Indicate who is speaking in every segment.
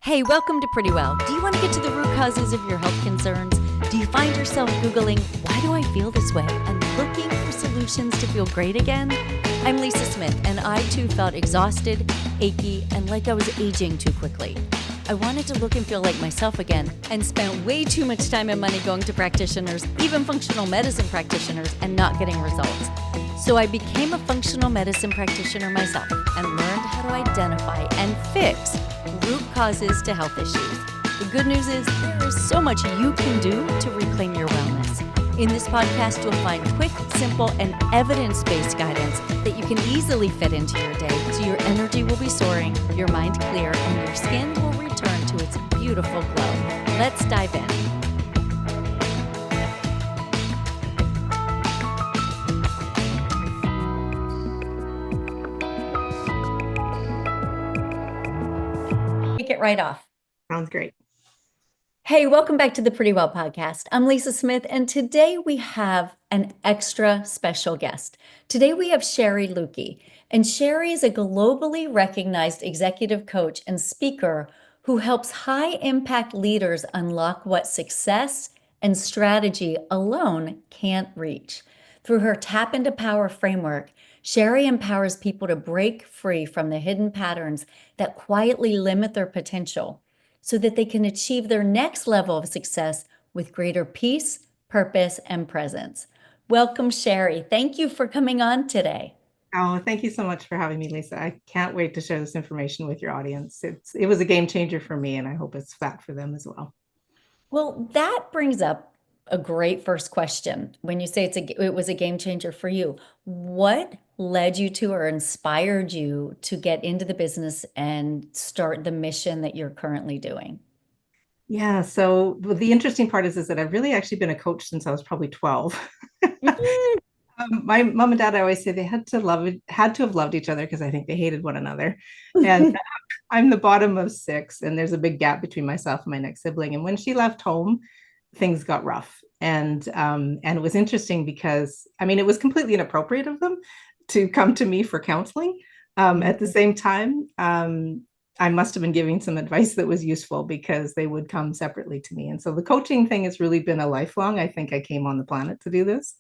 Speaker 1: Hey, welcome to Pretty Well. Do you want to get to the root causes of your health concerns? Do you find yourself Googling, why do I feel this way? And looking for solutions to feel great again? I'm Lisa Smith, and I too felt exhausted, achy, and like I was aging too quickly. I wanted to look and feel like myself again and spent way too much time and money going to practitioners, even functional medicine practitioners, and not getting results. So I became a functional medicine practitioner myself and learned how to identify and fix root causes to health issues. The good news is there is so much you can do to reclaim your wellness. In this podcast, you'll find quick, simple, and evidence-based guidance that you can easily fit into your day so your energy will be soaring, your mind clear, and your skin will return to its beautiful glow. Let's dive in. Take it right off.
Speaker 2: Sounds great.
Speaker 1: Hey, welcome back to the Pretty Well podcast. I'm Lisa Smith, and today we have an extra special guest. Today we have Sherry Lukey, and Sherry is a globally recognized executive coach and speaker who helps high-impact leaders unlock what success and strategy alone can't reach. Through her Tap into Power framework, Sherry empowers people to break free from the hidden patterns that quietly limit their potential so that they can achieve their next level of success with greater peace, purpose, and presence. Welcome, Sherry. Thank you for coming on today.
Speaker 2: Oh, thank you so much for having me, Lisa. I can't wait to share this information with your audience. It was a game changer for me, and I hope it's that for them as well.
Speaker 1: Well, that brings up a great first question. When you say it was a game changer for you, what led you to or inspired you to get into the business and start the mission that you're currently doing?
Speaker 2: Yeah, so the interesting part is that I've really actually been a coach since I was probably 12. My mom and dad, I always say they had to have loved each other because I think they hated one another. And I'm the bottom of six, and there's a big gap between myself and my next sibling. And when she left home, things got rough. And it was interesting because I mean it was completely inappropriate of them to come to me for counseling. At the same time, I must have been giving some advice that was useful because they would come separately to me. And so the coaching thing has really been a lifelong. I think I came on the planet to do this.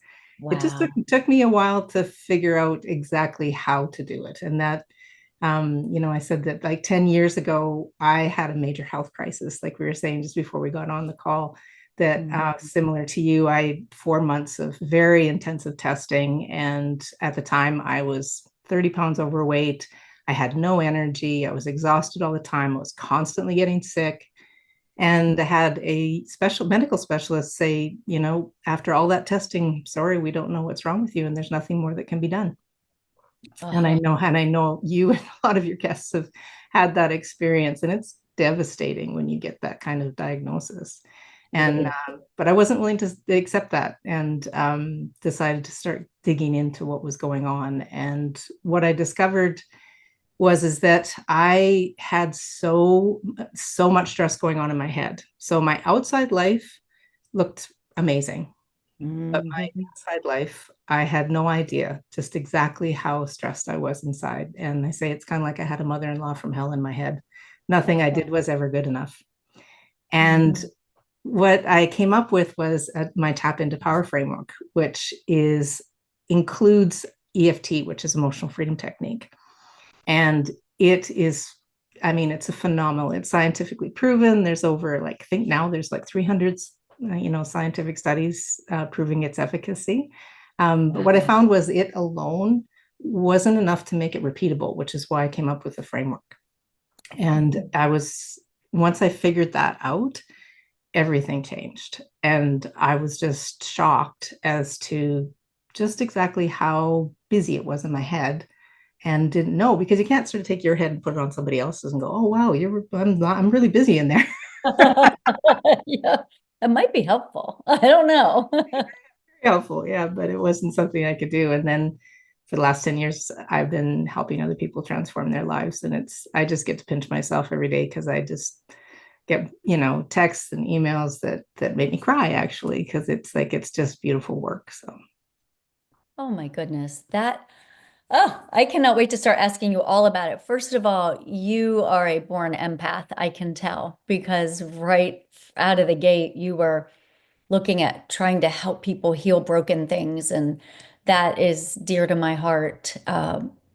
Speaker 2: It just
Speaker 1: Wow.
Speaker 2: took me a while to figure out exactly how to do it. And that, I said that like 10 years ago, I had a major health crisis, like we were saying just before we got on the call, that similar to you, I had 4 months of very intensive testing. And at the time, I was 30 pounds overweight. I had no energy. I was exhausted all the time. I was constantly getting sick. And I had a medical specialist say, after all that testing, sorry, we don't know what's wrong with you, and there's nothing more that can be done. And I know you and a lot of your guests have had that experience, and it's devastating when you get that kind of diagnosis. And but I wasn't willing to accept that, and decided to start digging into what was going on. And what I discovered is that I had so much stress going on in my head. So my outside life looked amazing, but my inside life, I had no idea just exactly how stressed I was inside. And I say it's kind of like I had a mother-in-law from hell in my head. Nothing I did was ever good enough. And what I came up with was my Tap into Power framework, which includes EFT, which is emotional freedom technique. And it's scientifically proven. There's over I think now there's 300, scientific studies proving its efficacy. But what I found was it alone wasn't enough to make it repeatable, which is why I came up with the framework. And once I figured that out, everything changed. And I was just shocked as to just exactly how busy it was in my head, and didn't know, because you can't sort of take your head and put it on somebody else's and go, oh, wow, I'm really busy in there.
Speaker 1: Yeah, it might be helpful. I don't know.
Speaker 2: Helpful, yeah, but it wasn't something I could do. And then for the last 10 years, I've been helping other people transform their lives. And I just get to pinch myself every day because I just get, texts and emails that make me cry, actually, because it's just beautiful work. So.
Speaker 1: Oh my goodness. Oh, I cannot wait to start asking you all about it. First of all, you are a born empath, I can tell, because right out of the gate, you were looking at trying to help people heal broken things, and that is dear to my heart.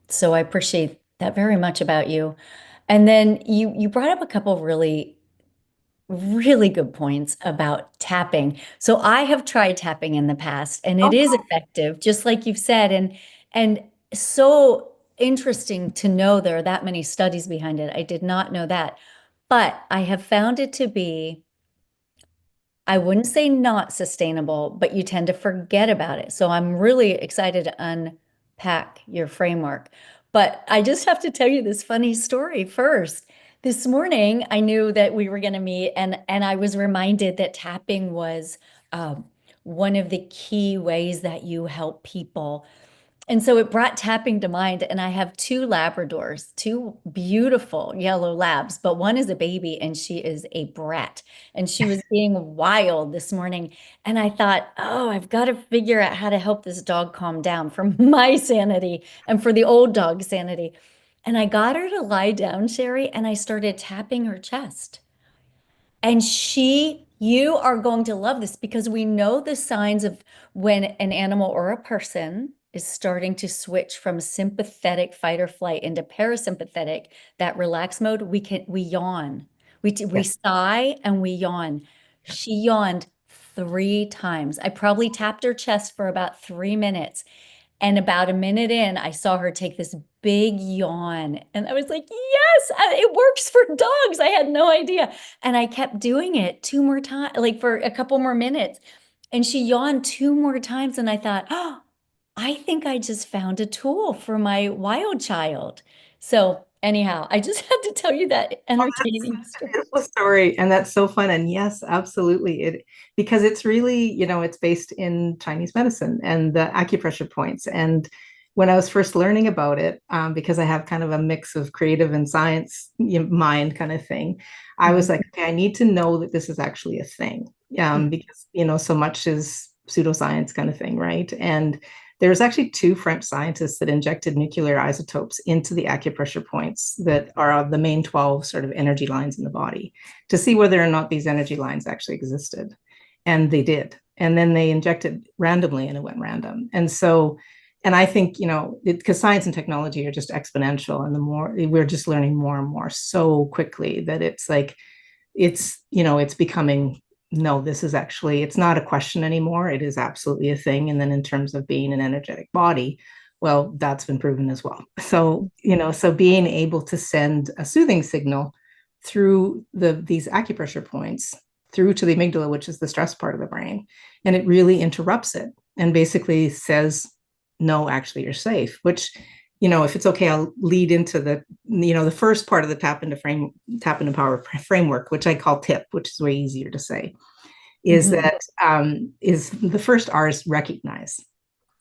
Speaker 1: So I appreciate that very much about you. And then you brought up a couple of really good points about tapping. So I have tried tapping in the past and it
Speaker 2: Oh,
Speaker 1: is
Speaker 2: cool.
Speaker 1: effective, just like you've said. And so interesting to know there are that many studies behind it. I did not know that. But I have found it to be, I wouldn't say not sustainable, but you tend to forget about it. So I'm really excited to unpack your framework. But I just have to tell you this funny story first. This morning, I knew that we were going to meet, and I was reminded that tapping was one of the key ways that you help people, and so it brought tapping to mind. And I have two Labradors, two beautiful yellow labs, but one is a baby and she is a brat. And she was being wild this morning. And I thought, oh, I've got to figure out how to help this dog calm down for my sanity and for the old dog's sanity. And I got her to lie down, Sherry, and I started tapping her chest. And you are going to love this because we know the signs of when an animal or a person is starting to switch from sympathetic fight or flight into parasympathetic, that relax mode. We yawn. We
Speaker 2: Yeah.
Speaker 1: sigh and we yawn. She yawned 3 times. I probably tapped her chest for about 3 minutes. And about a minute in, I saw her take this big yawn. And I was like, yes, it works for dogs. I had no idea. And I kept doing it 2 more times, like for a couple more minutes. And she yawned 2 more times. And I thought, oh, I think I just found a tool for my wild child. So, anyhow, I just had to tell you that
Speaker 2: Oh, that's
Speaker 1: entertaining
Speaker 2: such a
Speaker 1: story.
Speaker 2: beautiful story, and that's so fun. And yes, absolutely, it because it's really, it's based in Chinese medicine and the acupressure points. And when I was first learning about it, because I have kind of a mix of creative and science mind kind of thing, I was like,
Speaker 1: Mhm.
Speaker 2: okay, I need to know that this is actually a thing, because so much is pseudoscience kind of thing, right? And there was actually two French scientists that injected nuclear isotopes into the acupressure points that are the main 12 sort of energy lines in the body to see whether or not these energy lines actually existed. And they did. And then they injected randomly and it went random. And so, and I think, because science and technology are just exponential, and the more we're just learning more and more so quickly that it's like, it's becoming, no, this is actually, it's not a question anymore. It is absolutely a thing. And then in terms of being an energetic body, well, that's been proven as well. So, so being able to send a soothing signal through these acupressure points through to the amygdala, which is the stress part of the brain, and it really interrupts it and basically says, no, actually you're safe, which, if it's okay, I'll lead into the first part of the tap into power framework, which I call TIP, which is way easier to say, is
Speaker 1: Mhm.
Speaker 2: that is the first R is recognize.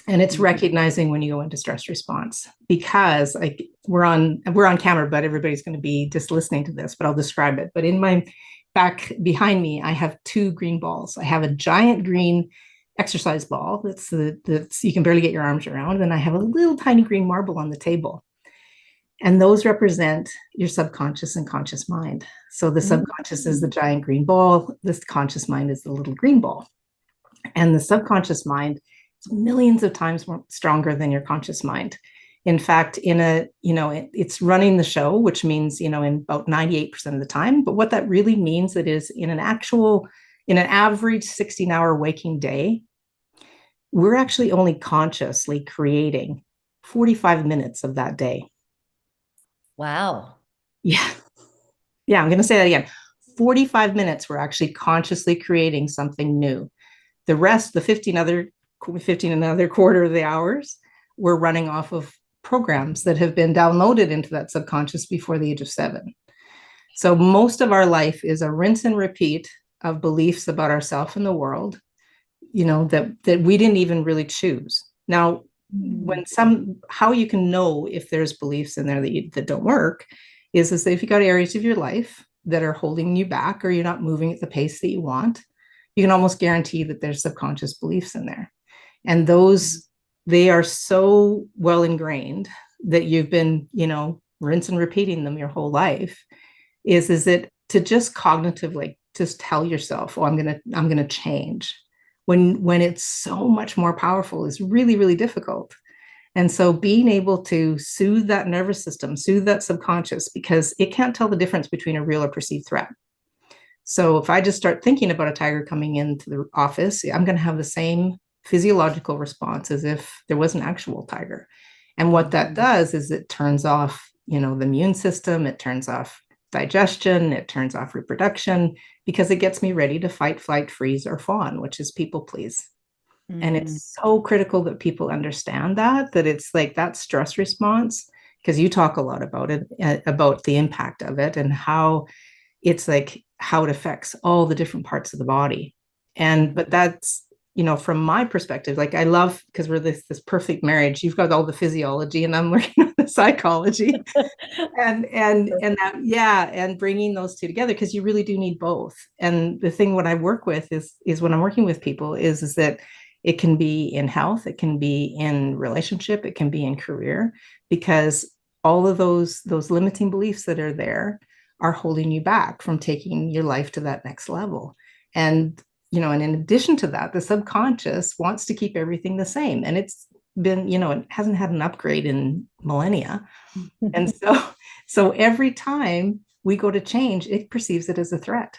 Speaker 2: And it's recognizing when you go into stress response, because like we're on camera, but everybody's going to be just listening to this, but I'll describe it. But in my back behind me, I have two green balls. I have a giant green exercise ball that's you can barely get your arms around, and I have a little tiny green marble on the table. And those represent your subconscious and conscious mind. So the subconscious is the giant green ball, this conscious mind is the little green ball. And the subconscious mind is millions of times more stronger than your conscious mind. In fact, it's running the show, which means, in about 98% of the time. But what that really means, it is in an average 16-hour waking day, we're actually only consciously creating 45 minutes of that day.
Speaker 1: Wow.
Speaker 2: Yeah. Yeah, I'm going to say that again. 45 minutes, we're actually consciously creating something new. The rest, the 15 another quarter of the hours, we're running off of programs that have been downloaded into that subconscious before the age of 7. So most of our life is a rinse and repeat of beliefs about ourselves and the world, that we didn't even really choose. Now, how you can know if there's beliefs in there that don't work is that if you got areas of your life that are holding you back, or you're not moving at the pace that you want, you can almost guarantee that there's subconscious beliefs in there. And those they are so well ingrained that you've been, rinse and repeating them your whole life, is it to just cognitively just tell yourself, oh, I'm gonna change, when it's so much more powerful, is really, really difficult. And so being able to soothe that nervous system, soothe that subconscious, because it can't tell the difference between a real or perceived threat. So if I just start thinking about a tiger coming into the office, I'm going to have the same physiological response as if there was an actual tiger. And what that does is it turns off, the immune system, it turns off digestion, it turns off reproduction, because it gets me ready to fight, flight, freeze, or fawn, which is people please. And it's so critical that people understand that it's like that stress response, because you talk a lot about it, about the impact of it, and how it's like how it affects all the different parts of the body. But that's, from my perspective, like I love, because we're this perfect marriage. You've got all the physiology and I'm working on the psychology. And that, yeah, and bringing those two together, because you really do need both. And the thing, what I work with is when I'm working with people is that it can be in health, it can be in relationship, it can be in career, because all of those limiting beliefs that are there are holding you back from taking your life to that next level. And and in addition to that, the subconscious wants to keep everything the same, and it's been, it hasn't had an upgrade in millennia. And so every time we go to change, it perceives it as a threat.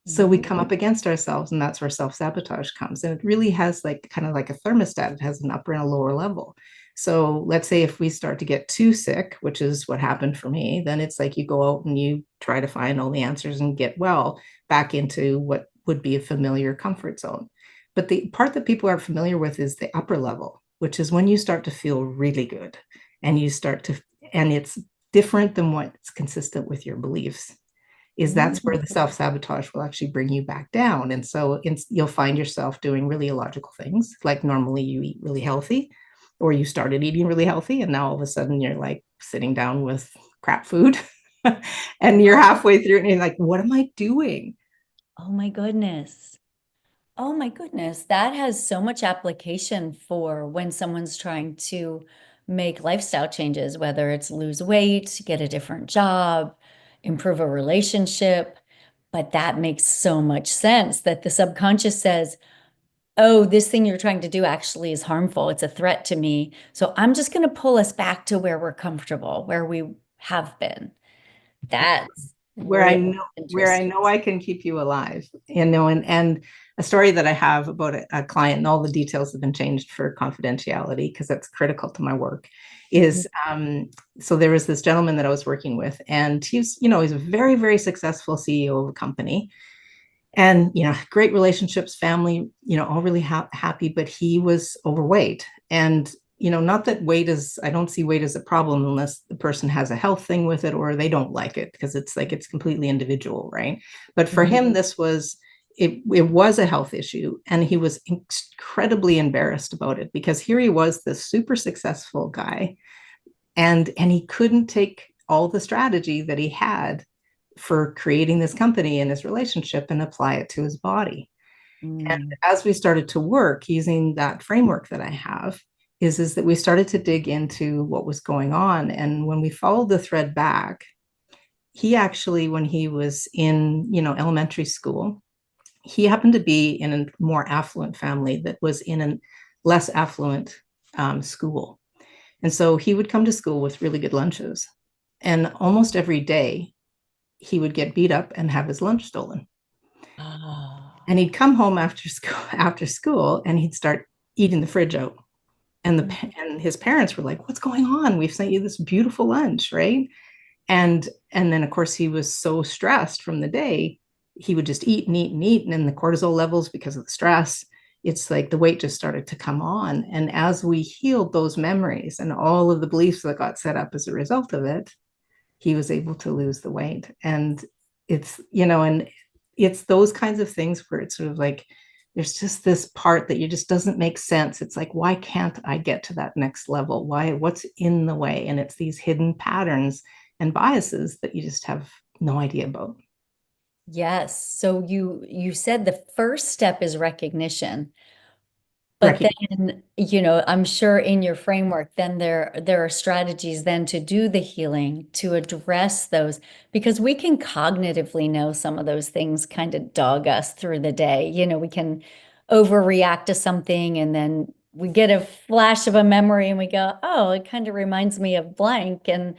Speaker 2: So we come up against ourselves, and that's where self-sabotage comes. And it really has like kind of like a thermostat. It has an upper and a lower level. So let's say if we start to get too sick, which is what happened for me, then it's like you go out and you try to find all the answers and get well back into what would be a familiar comfort zone. But the part that people aren't familiar with is the upper level, which is when you start to feel really good, and and it's different than what's consistent with your beliefs. That's where the self-sabotage will actually bring you back down. And so you'll find yourself doing really illogical things, like normally you eat really healthy, or you started eating really healthy, and now all of a sudden you're like sitting down with crap food and you're halfway through and you're like, what am I doing?
Speaker 1: Oh my goodness. Oh my goodness. That has so much application for when someone's trying to make lifestyle changes, whether it's lose weight, get a different job, improve a relationship. But that makes so much sense that the subconscious says, oh, this thing you're trying to do actually is harmful. It's a threat to me. So I'm just going to pull us back to where we're comfortable, where we have been. That's
Speaker 2: where I
Speaker 1: really
Speaker 2: know
Speaker 1: interesting.
Speaker 2: I can keep you alive, and a story that I have about a client, and all the details have been changed for confidentiality because that's critical to my work, is so there was this gentleman that I was working with, and he's a very, very successful CEO of a company, and great relationships, family, all really happy, but he was overweight. And not that weight is, I don't see weight as a problem unless the person has a health thing with it or they don't like it, because it's like it's completely individual, right? But for him, this was it was a health issue, and he was incredibly embarrassed about it, because here he was, this super successful guy, and he couldn't take all the strategy that he had for creating this company and his relationship and apply it to his body. And as we started to work using that framework that I have, is that we started to dig into what was going on. And when we followed the thread back, he actually, when he was in, elementary school, he happened to be in a more affluent family that was in a less affluent school. And so he would come to school with really good lunches. And almost every day, he would get beat up and have his lunch stolen.
Speaker 1: Oh.
Speaker 2: And he'd come home after school and he'd start eating the fridge out. And his parents were like, what's going on? We've sent you this beautiful lunch, right? And then of course he was so stressed from the day, he would just eat and eat and eat. And then the cortisol levels, because of the stress, it's like the weight just started to come on. And as we healed those memories and all of the beliefs that got set up as a result of it, he was able to lose the weight. And and it's those kinds of things where it's sort of like there's just this part that you just doesn't make sense. It's like, why can't I get to that next level? What's in the way? And it's these hidden patterns and biases that you just have no idea about.
Speaker 1: Yes. So you said the first step is recognition, But then, I'm sure in your framework, then there are strategies then to do the healing, to address those, because we can cognitively know some of those things kind of dog us through the day. We can overreact to something and then we get a flash of a memory and we go, oh, it kind of reminds me of blank. And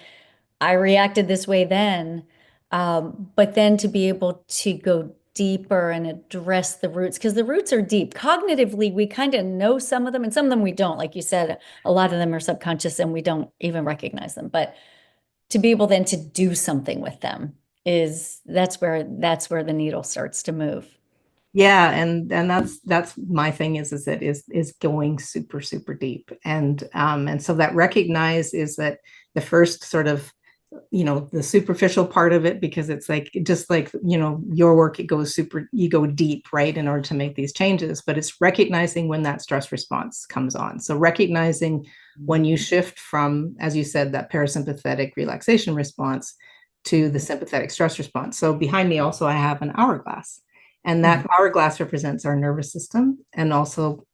Speaker 1: I reacted this way then. But then to be able to go deeper and address the roots, because the roots are deep. Cognitively, we kind of know some of them, and some of them we don't. Like you said, a lot of them are subconscious and we don't even recognize them. But to be able then to do something with them that's where the needle starts to move.
Speaker 2: Yeah, and that's my thing is that is going super super deep, and so that recognize is that the first sort of, the superficial part of it, because it's like just like, your work, it goes super, you go deep, right, in order to make these changes. But it's recognizing when that stress response comes on. So recognizing when you shift from, as you said, that parasympathetic relaxation response to the sympathetic stress response. So behind me also I have an hourglass, and that hourglass represents our nervous system, and also,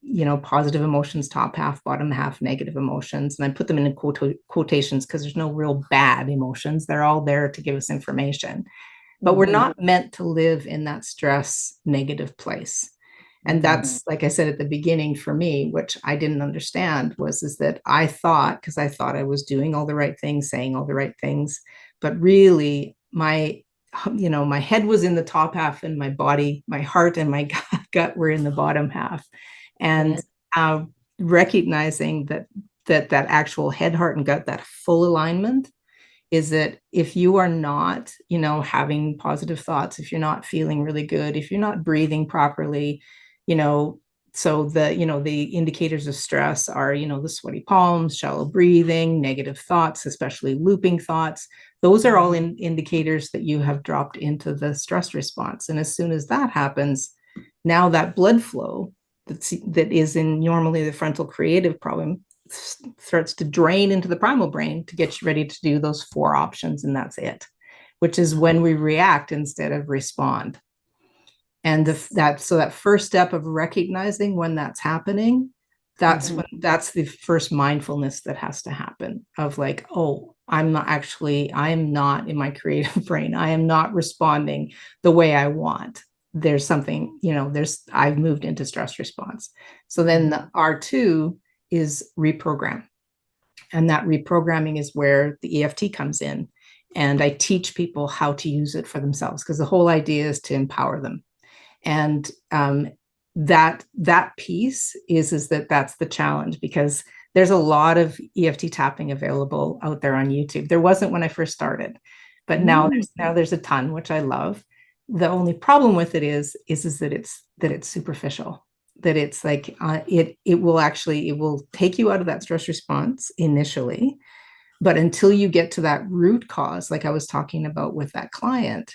Speaker 2: positive emotions, top half, bottom half, negative emotions. And I put them in quotations because there's no real bad emotions. They're all there to give us information. But we're not meant to live in that stress negative place. And that's, like I said at the beginning, for me, which I didn't understand, is that I thought, because I thought I was doing all the right things, saying all the right things, but really my head was in the top half, and my body, my heart and my gut were in the bottom half. And recognizing that actual head, heart, and gut, that full alignment, is that if you are not, having positive thoughts, if you're not feeling really good, if you're not breathing properly, so the indicators of stress are, the sweaty palms, shallow breathing, negative thoughts, especially looping thoughts. Those are all indicators that you have dropped into the stress response. And as soon as that happens, now that blood flow that is in normally the frontal creative problem starts to drain into the primal brain to get you ready to do those 4 options. And that's it, which is when we react instead of respond. And that first step of recognizing when that's happening, that's the first mindfulness that has to happen, of like, oh, I am not in my creative brain. I am not responding the way I want. There's something, I've moved into stress response. So then the R2 is reprogram. And that reprogramming is where the EFT comes in. And I teach people how to use it for themselves, because the whole idea is to empower them. And that piece is that's the challenge, because there's a lot of EFT tapping available out there on YouTube. There wasn't when I first started, but now there's a ton, which I love. The only problem with it is that it's superficial, that it's like it will take you out of that stress response initially, but until you get to that root cause, like I was talking about with that client,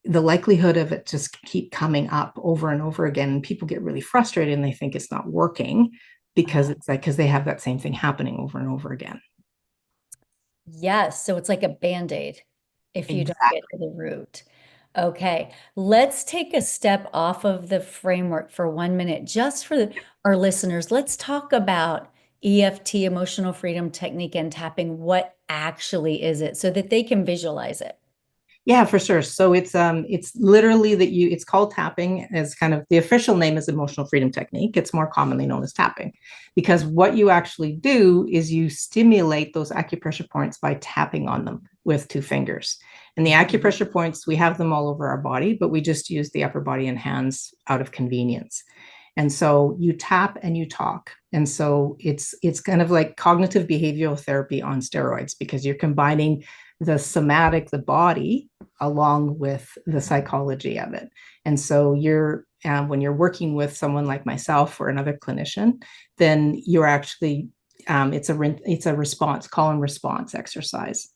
Speaker 2: the likelihood of it just keep coming up over and over again, and people get really frustrated and they think it's not working, because it's like, because they have that same thing happening over and over again.
Speaker 1: Yes, so it's like a Band-Aid if you don't get to the root. Okay, let's take a step off of the framework for 1 minute, just for our listeners. Let's talk about EFT, emotional freedom technique, and tapping. What actually is it, so that they can visualize it?
Speaker 2: Yeah, for sure. So it's literally it's called tapping, as kind of the official name is emotional freedom technique. It's more commonly known as tapping, because what you actually do is you stimulate those acupressure points by tapping on them with 2 fingers. And the acupressure points, we have them all over our body, but we just use the upper body and hands out of convenience. And so you tap and you talk. And so it's kind of like cognitive behavioral therapy on steroids, because you're combining the somatic, the body, along with the psychology of it. And so when you're working with someone like myself or another clinician, then you're actually, it's a response, call and response exercise.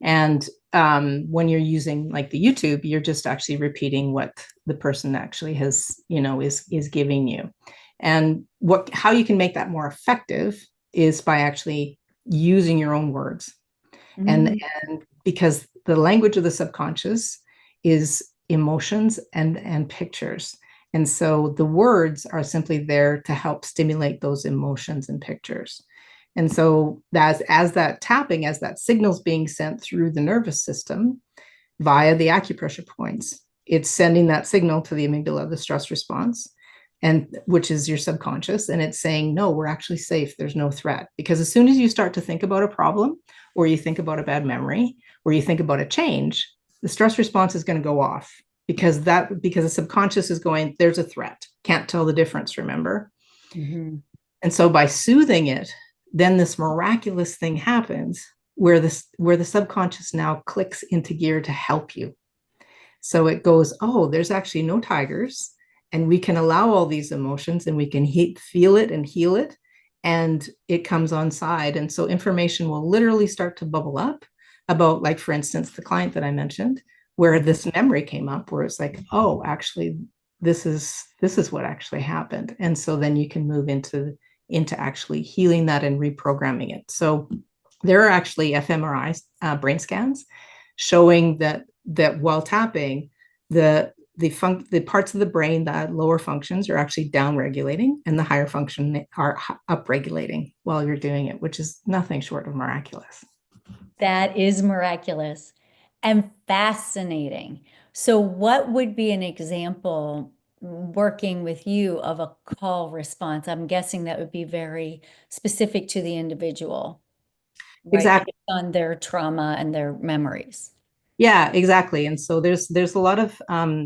Speaker 2: And when you're using like the YouTube, you're just actually repeating what the person actually has, is giving you. And how you can make that more effective is by actually using your own words. And because the language of the subconscious is emotions and pictures. And so the words are simply there to help stimulate those emotions and pictures. And so as that tapping, as that signal's being sent through the nervous system via the acupressure points, it's sending that signal to the amygdala, the stress response, and which is your subconscious, and it's saying, no, we're actually safe. There's no threat. Because as soon as you start to think about a problem, or you think about a bad memory, or you think about a change, the stress response is going to go off because the subconscious is going, there's a threat. Can't tell the difference, remember?
Speaker 1: Mm-hmm.
Speaker 2: And so by soothing it, then this miraculous thing happens where the subconscious now clicks into gear to help you. So it goes, oh, there's actually no tigers, and we can allow all these emotions, and we can feel it and heal it, and it comes on side. And so information will literally start to bubble up about, like, for instance, the client that I mentioned, where this memory came up, where it's like, oh, actually, this is what actually happened. And so then you can move into actually healing that and reprogramming it. So there are actually fMRI brain scans showing that while tapping, the parts of the brain that lower functions are actually down regulating, and the higher function are up regulating while you're doing it, which is nothing short of miraculous.
Speaker 1: That is miraculous and fascinating. So, what would be an example working with you of a call response? I'm guessing that would be very specific to the individual, right?
Speaker 2: Exactly.
Speaker 1: Based on their trauma and their memories.
Speaker 2: Yeah, exactly. And so there's a lot of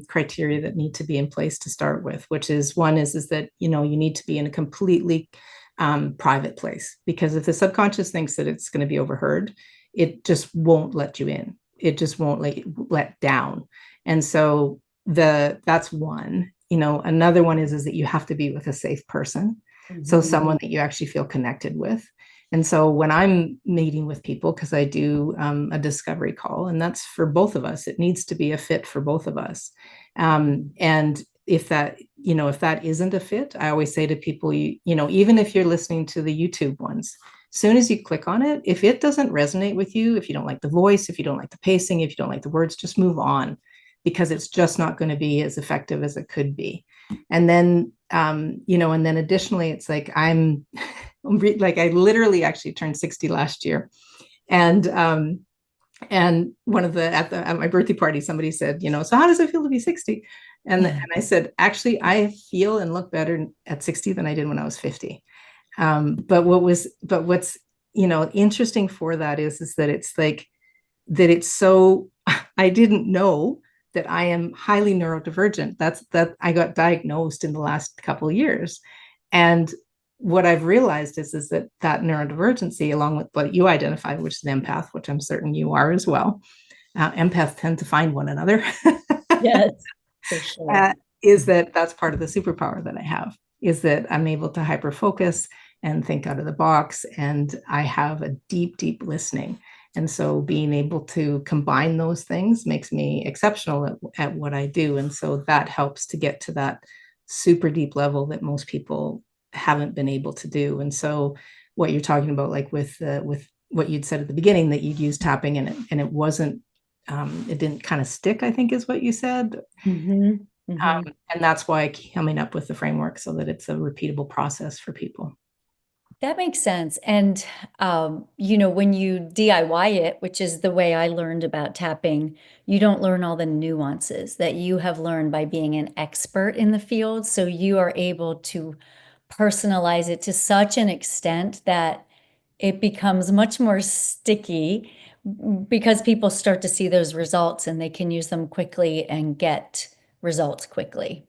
Speaker 2: criteria that need to be in place to start with, which is one is that, you need to be in a completely private place, because if the subconscious thinks that it's going to be overheard, it just won't let you in. It just won't let down. And so that's one. Another one is that you have to be with a safe person. Mm-hmm. So someone that you actually feel connected with. And so when I'm meeting with people, because I do a discovery call, and that's for both of us, it needs to be a fit for both of us. And if that isn't a fit, I always say to people, even if you're listening to the YouTube ones, as soon as you click on it, if it doesn't resonate with you, if you don't like the voice, if you don't like the pacing, if you don't like the words, just move on, because it's just not going to be as effective as it could be. And then, and then additionally, it's like I literally actually turned 60 last year. And one of at my birthday party, somebody said, so how does it feel to be 60? And I said, actually, I feel and look better at 60 than I did when I was 50. But what's interesting for that is that it's like that it's so I didn't know that I am highly neurodivergent. That I got diagnosed in the last couple of years. And what I've realized is that neurodivergency, along with what you identified, which is an empath, which I'm certain you are as well. Empaths tend to find one another.
Speaker 1: Yes, for sure.
Speaker 2: Is that's part of the superpower that I have, is that I'm able to hyper focus and think out of the box, and I have a deep, deep listening. And so being able to combine those things makes me exceptional at what I do. And so that helps to get to that super deep level that most people haven't been able to do. And so what you're talking about, like with what you'd said at the beginning, that you'd use tapping and it wasn't, it didn't kind of stick, I think is what you said.
Speaker 1: Mm-hmm. Mm-hmm.
Speaker 2: And that's why coming up with the framework so that it's a repeatable process for people.
Speaker 1: That makes sense. And, when you DIY it, which is the way I learned about tapping, you don't learn all the nuances that you have learned by being an expert in the field. So you are able to personalize it to such an extent that it becomes much more sticky, because people start to see those results and they can use them quickly and get results quickly.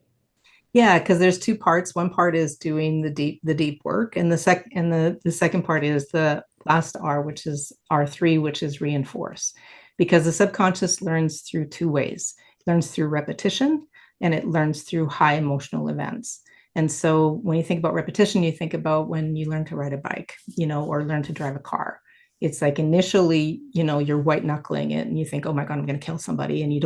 Speaker 2: Yeah, because there's two parts. One part is doing the deep work, and the second part is the last R, which is R3, which is reinforce. Because the subconscious learns through two ways. It learns through repetition, and it learns through high emotional events. And so when you think about repetition, you think about when you learn to ride a bike, or learn to drive a car. It's like initially, you're white knuckling it and you think, oh my God, I'm going to kill somebody. And you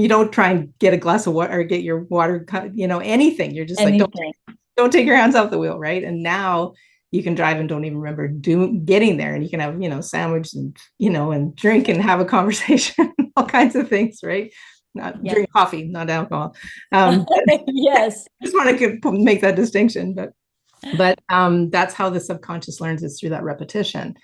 Speaker 2: don't try and get a glass of water or get your water, anything. You're just
Speaker 1: Anything.
Speaker 2: like, don't take your hands off the wheel, right? And now you can drive and don't even remember getting there, and you can have, sandwich and, and drink and have a conversation, all kinds of things, right? not
Speaker 1: Yeah.
Speaker 2: drink coffee, not alcohol.
Speaker 1: Yes.
Speaker 2: Just want to make that distinction, but that's how the subconscious learns, is through that repetition.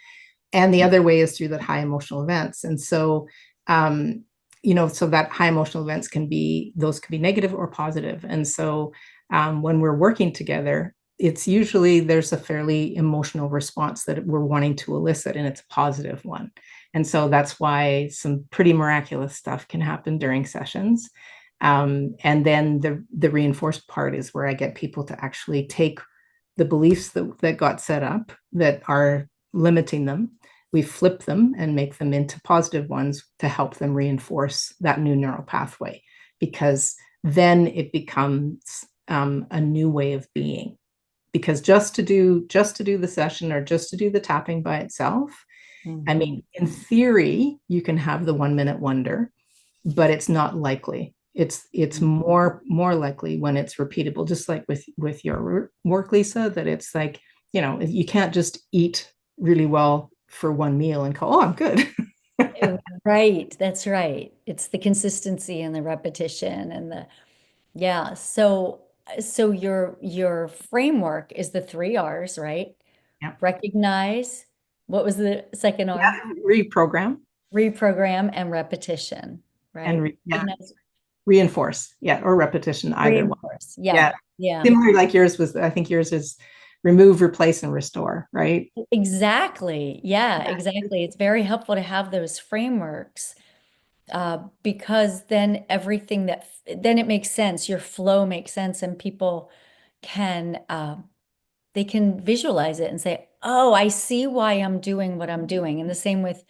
Speaker 2: And the other way is through that high emotional events. And so, so that high emotional events can be negative or positive. And so when we're working together, it's usually there's a fairly emotional response that we're wanting to elicit, and it's a positive one. And so that's why some pretty miraculous stuff can happen during sessions. And then the reinforced part is where I get people to actually take the beliefs that got set up that are limiting them. We flip them and make them into positive ones to help them reinforce that new neural pathway, because then it becomes a new way of being. Because just to do the session, or just to do the tapping by itself, I mean, in theory, you can have the 1 minute wonder, but it's not likely. It's more likely when it's repeatable, just like with your work, Lisa, that it's like, you can't just eat really well for one meal and call, oh, I'm good.
Speaker 1: Right. That's right. It's the consistency and the repetition and yeah. So your framework is the 3 R's, right?
Speaker 2: Yeah.
Speaker 1: Recognize. What was the second R?
Speaker 2: Yeah, reprogram
Speaker 1: Reprogram and repetition,
Speaker 2: and
Speaker 1: right? Recognize,
Speaker 2: reinforce. Yeah, or repetition, either one.
Speaker 1: reinforce. Yeah.
Speaker 2: Yeah.
Speaker 1: Yeah.
Speaker 2: Similar, like yours was, I think yours is remove, replace, and restore, right?
Speaker 1: Exactly. Yeah, exactly. It's very helpful to have those frameworks, because then then it makes sense. Your flow makes sense, and people can they can visualize it and say, "Oh, I see why I'm doing what I'm doing." And the same with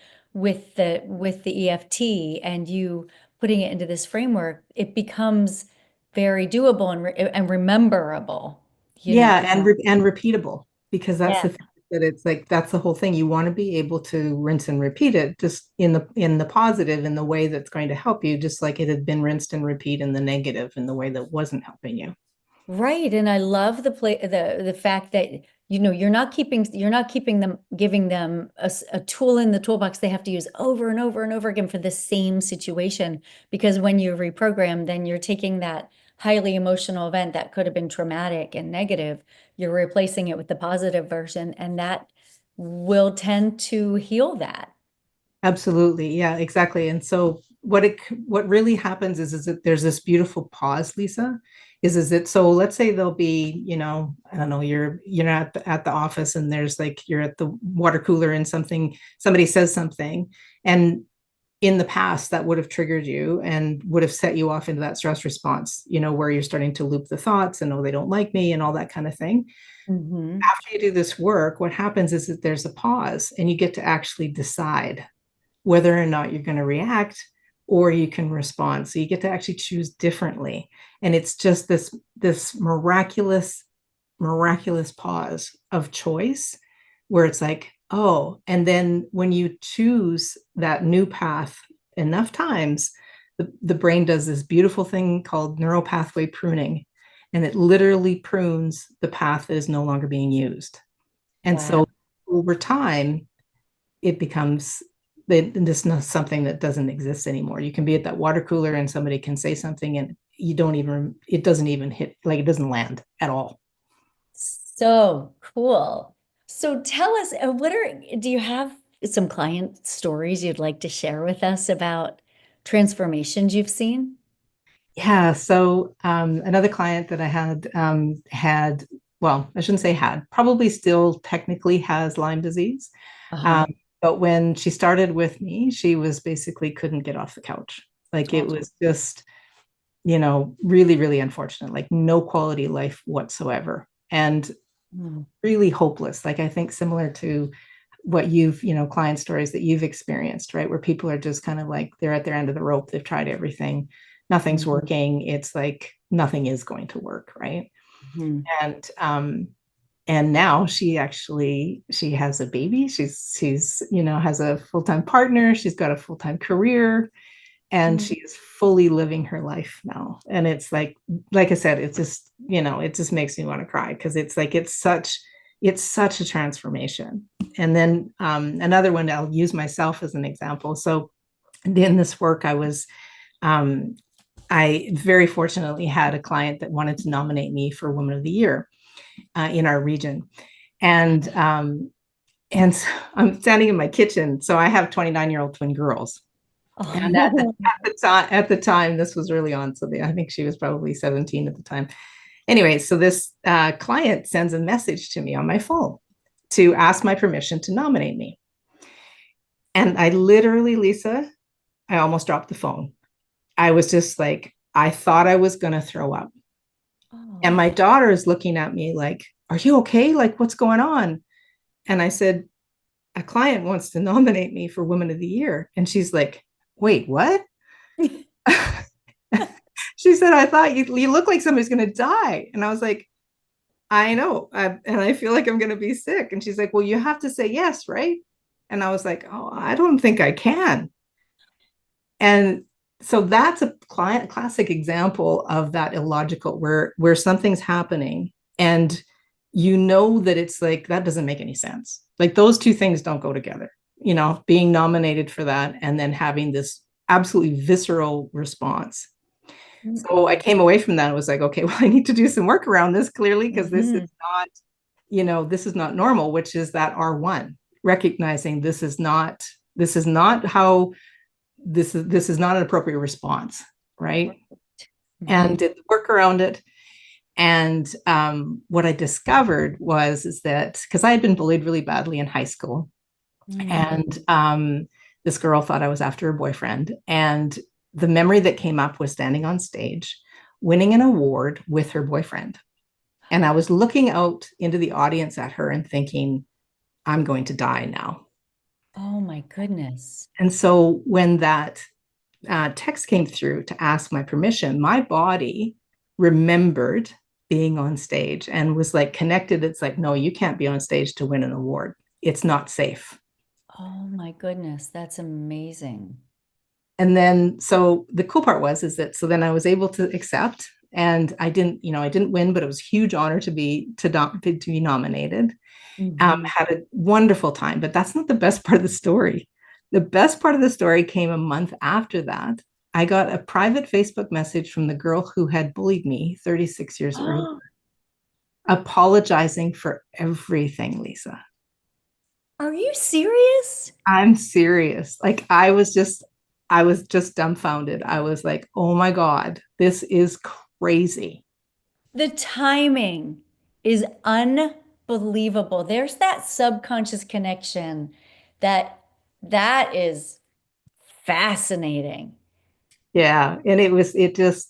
Speaker 1: the EFT, and you putting it into this framework, it becomes very doable and rememberable, you know.
Speaker 2: Yeah, and repeatable, because that's
Speaker 1: Yeah.
Speaker 2: the thing, that it's like that's the whole thing. You want to be able to rinse and repeat it, just in the positive, in the way that's going to help you, just like it had been rinsed and repeat in the negative, in the way that wasn't helping you.
Speaker 1: Right. And I love the fact that, you're not keeping them, giving them a tool in the toolbox they have to use over and over and over again for the same situation. Because when you reprogram, then you're taking that highly emotional event that could have been traumatic and negative, you're replacing it with the positive version, and that will tend to heal that.
Speaker 2: Absolutely. Yeah, exactly. And so what really happens is that there's this beautiful pause, Lisa, is it, so let's say there'll be, I don't know, you're at the office, and there's like, you're at the water cooler, and somebody says something, and in the past that would have triggered you and would have set you off into that stress response, where you're starting to loop the thoughts and, oh, they don't like me, and all that kind of thing.
Speaker 1: Hmm.
Speaker 2: After you do this work, what happens is that there's a pause, and you get to actually decide whether or not you're going to react, or you can respond. So you get to actually choose differently. And it's just this miraculous pause of choice, where it's like, oh, and then when you choose that new path enough times, the brain does this beautiful thing called neural pathway pruning. And it literally prunes the path that is no longer being used. And
Speaker 1: Wow.
Speaker 2: so over time, it becomes this is something that doesn't exist anymore. You can be at that water cooler, and somebody can say something, and it doesn't even hit, like it doesn't land at all.
Speaker 1: So cool. So tell us, do you have some client stories you'd like to share with us about transformations you've seen?
Speaker 2: Yeah. So another client that I had, well, I shouldn't say had, probably still technically has Lyme disease.
Speaker 1: Uh-huh.
Speaker 2: Um, but when she started with me, she was basically couldn't get off the couch. Like it
Speaker 1: Oh.
Speaker 2: was just, really, really unfortunate, like no quality life whatsoever. And
Speaker 1: Mm.
Speaker 2: really hopeless. Like I think similar to what client stories that you've experienced, right? Where people are just kind of like, they're at their end of the rope. They've tried everything. Nothing's
Speaker 1: Mhm.
Speaker 2: working. It's like nothing is going to work, right?
Speaker 1: Mhm.
Speaker 2: And now she has a baby. She's has a full-time partner. She's got a full-time career, and
Speaker 1: Mhm.
Speaker 2: she is fully living her life now. And it's like I said, it's just, it just makes me want to cry, because it's like it's such a transformation. And then another one, I'll use myself as an example. So in this work, I was I very fortunately had a client that wanted to nominate me for Woman of the Year in our region. And so I'm standing in my kitchen. So I have 29-year-old twin girls. And
Speaker 1: Oh.
Speaker 2: at the time, this was early on. So I think she was probably 17 at the time. Anyway, so this client sends a message to me on my phone to ask my permission to nominate me. And I literally, Lisa, I almost dropped the phone. I was just like, I thought I was going to throw up. And
Speaker 1: Oh.
Speaker 2: my daughter is looking at me like, are you okay? Like, what's going on? And I said, a client wants to nominate me for Woman of the Year. And she's like, wait, what? She said, I thought you look like somebody's going to die. And I was like, I know. And I feel like I'm going to be sick. And she's like, well, you have to say yes, right? And I was like, oh, I don't think I can. And so that's a classic example of that illogical where something's happening and you know that it's like that doesn't make any sense. Like those two things don't go together, being nominated for that and then having this absolutely visceral response. So I came away from that and was like, okay, well, I need to do some work around this clearly because this is not normal, which is that R1, recognizing this is not how this is not an appropriate response, right? And did the work around it. And what I discovered is that because I had been bullied really badly in high school, and this girl thought I was after her boyfriend, and the memory that came up was standing on stage, winning an award with her boyfriend. And I was looking out into the audience at her and thinking, I'm going to die now.
Speaker 1: Oh my goodness.
Speaker 2: And so when that text came through to ask my permission, my body remembered being on stage and was like connected. It's like, no, you can't be on stage to win an award. It's not safe.
Speaker 1: Oh my goodness. That's amazing.
Speaker 2: And then, so the cool part is that, so then I was able to accept, and I didn't win, but it was a huge honor to be nominated. Had a wonderful time, but that's not the best part of the story. The best part of the story came a month after that. I got a private Facebook message from the girl who had bullied me 36 years earlier, apologizing for everything, Lisa.
Speaker 1: Are you serious?
Speaker 2: I'm serious. Like I was just dumbfounded. I was like, oh my God, this is crazy.
Speaker 1: The timing is unbelievable. There's that subconscious connection that is fascinating.
Speaker 2: Yeah. And it is,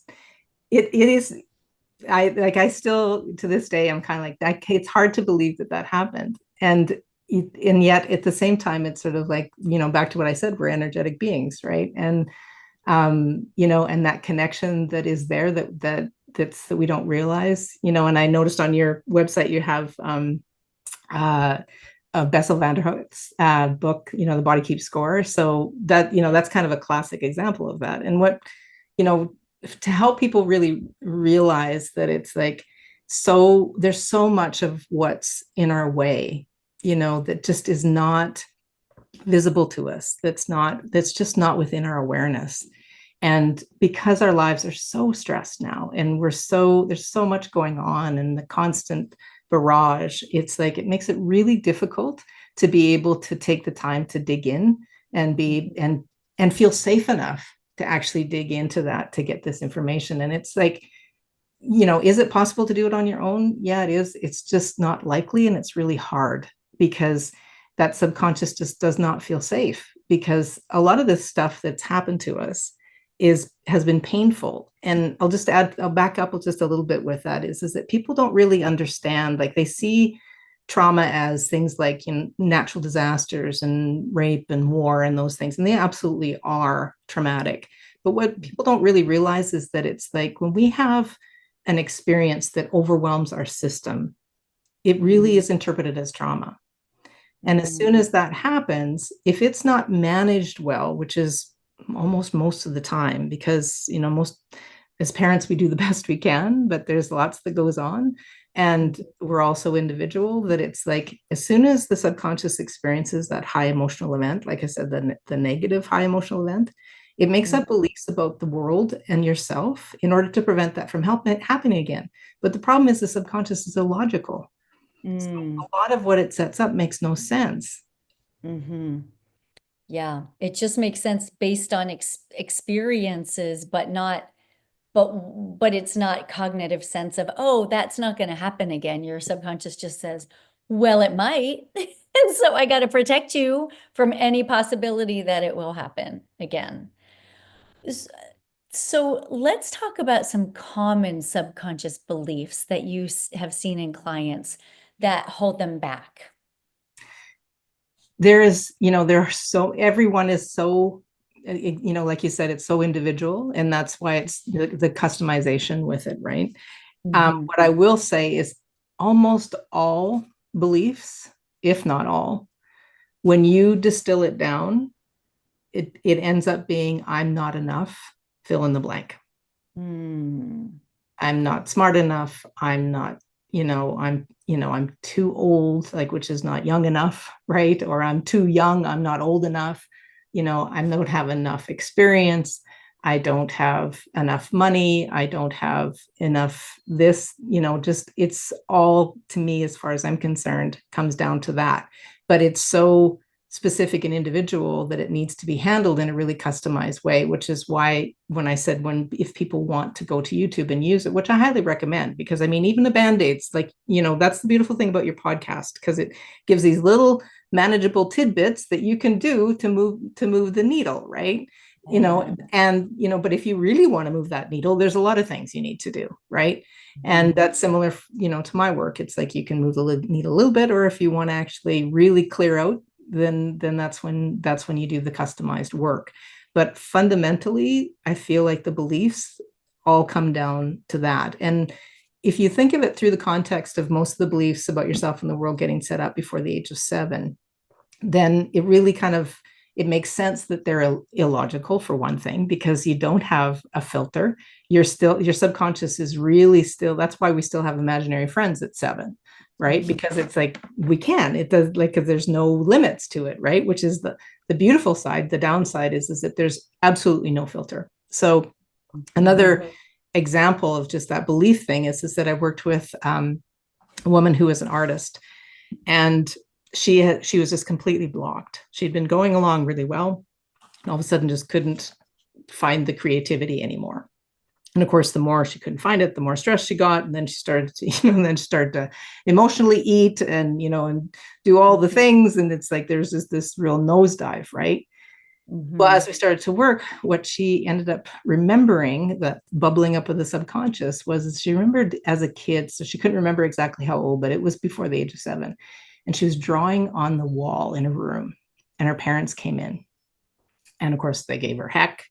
Speaker 2: I still to this day, I'm kind of like that. It's hard to believe that happened. And yet at the same time, it's sort of like, back to what I said, we're energetic beings, right? And, and that connection that is there that we don't realize, and I noticed on your website, you have, Bessel van der Hout's book, The Body Keeps Score. So that, that's kind of a classic example of that. And what, to help people really realize that it's like, so there's so much of what's in our way, that just is not visible to us. That's just not within our awareness. And because our lives are so stressed now and there's so much going on and the constant barrage, it's like, it makes it really difficult to be able to take the time to dig in and and feel safe enough to actually dig into that, to get this information. And it's like, is it possible to do it on your own? Yeah, it is. It's just not likely. And it's really hard because that subconscious just does not feel safe, because a lot of this stuff that's happened to us has been painful. And I'll back up just a little bit with that is that people don't really understand, like they see trauma as things like natural disasters and rape and war and those things. And they absolutely are traumatic. But what people don't really realize is that it's like when we have an experience that overwhelms our system, it really is interpreted as trauma. And as soon as that happens, if it's not managed well, which is almost most of the time, because as parents, we do the best we can, but there's lots that goes on. And we're also individual, that it's like, as soon as the subconscious experiences that high emotional event, like I said, the negative high emotional event, It makes
Speaker 1: Mm,
Speaker 2: up beliefs about the world and yourself in order to prevent that from happening again. But the problem is the subconscious is illogical. So
Speaker 1: mm,
Speaker 2: a lot of what it sets up makes no sense.
Speaker 1: mm-hmm. Yeah, it just makes sense based on experiences, but not, but it's not cognitive sense of, oh, that's not going to happen again. Your subconscious just says, well, it might. And so I got to protect you from any possibility that it will happen again. S- So let's talk about some common subconscious beliefs that you have seen in clients that hold them back.
Speaker 2: There is, there are so, everyone is so, like you said, it's so individual, and that's why it's the customization with it, right?
Speaker 1: Mhm.
Speaker 2: What I will say is almost all beliefs, if not all, when you distill it down, it ends up being I'm not enough, fill in the blank.
Speaker 1: Mm.
Speaker 2: I'm not smart enough. I'm not, I'm too old, like, which is not young enough, right? Or I'm too young. I'm not old enough. I don't have enough experience. I don't have enough money. I don't have enough this, just it's all to me, as far as I'm concerned, comes down to that. But it's so specific and individual that it needs to be handled in a really customized way, which is why when I said if people want to go to YouTube and use it, which I highly recommend, because I mean, even the band-aids, like, that's the beautiful thing about your podcast, because it gives these little manageable tidbits that you can do to move the needle, right?
Speaker 1: Yeah.
Speaker 2: But if you really want to move that needle, there's a lot of things you need to do, right? And
Speaker 1: Mhm.
Speaker 2: that's similar, to my work. It's like you can move the needle a little bit, or if you want to actually really clear out, then that's when you do the customized work. But fundamentally, I feel like the beliefs all come down to that. And if you think of it through the context of most of the beliefs about yourself and the world getting set up before the age of 7, then it really kind of it makes sense that they're illogical, for one thing, because you don't have a filter. Your subconscious is really still, that's why we still have imaginary friends at 7, right?
Speaker 1: Mhm.
Speaker 2: Because it's like it does, like, because there's no limits to it, right? Which is the beautiful side. The downside is that there's absolutely no filter. So another example of just that belief thing is that I worked with a woman who was an artist, and she was just completely blocked. She'd been going along really well, and all of a sudden just couldn't find the creativity anymore. And of course, the more she couldn't find it, the more stressed she got. And then she started to, emotionally eat, and do all the things. And it's like there's just this real nosedive, right? Well,
Speaker 1: Mhm.
Speaker 2: as we started to work, what she ended up remembering, that bubbling up of the subconscious, was she remembered as a kid. So she couldn't remember exactly how old, but it was before the age of 7. And she was drawing on the wall in a room, and her parents came in. And of course, they gave her heck.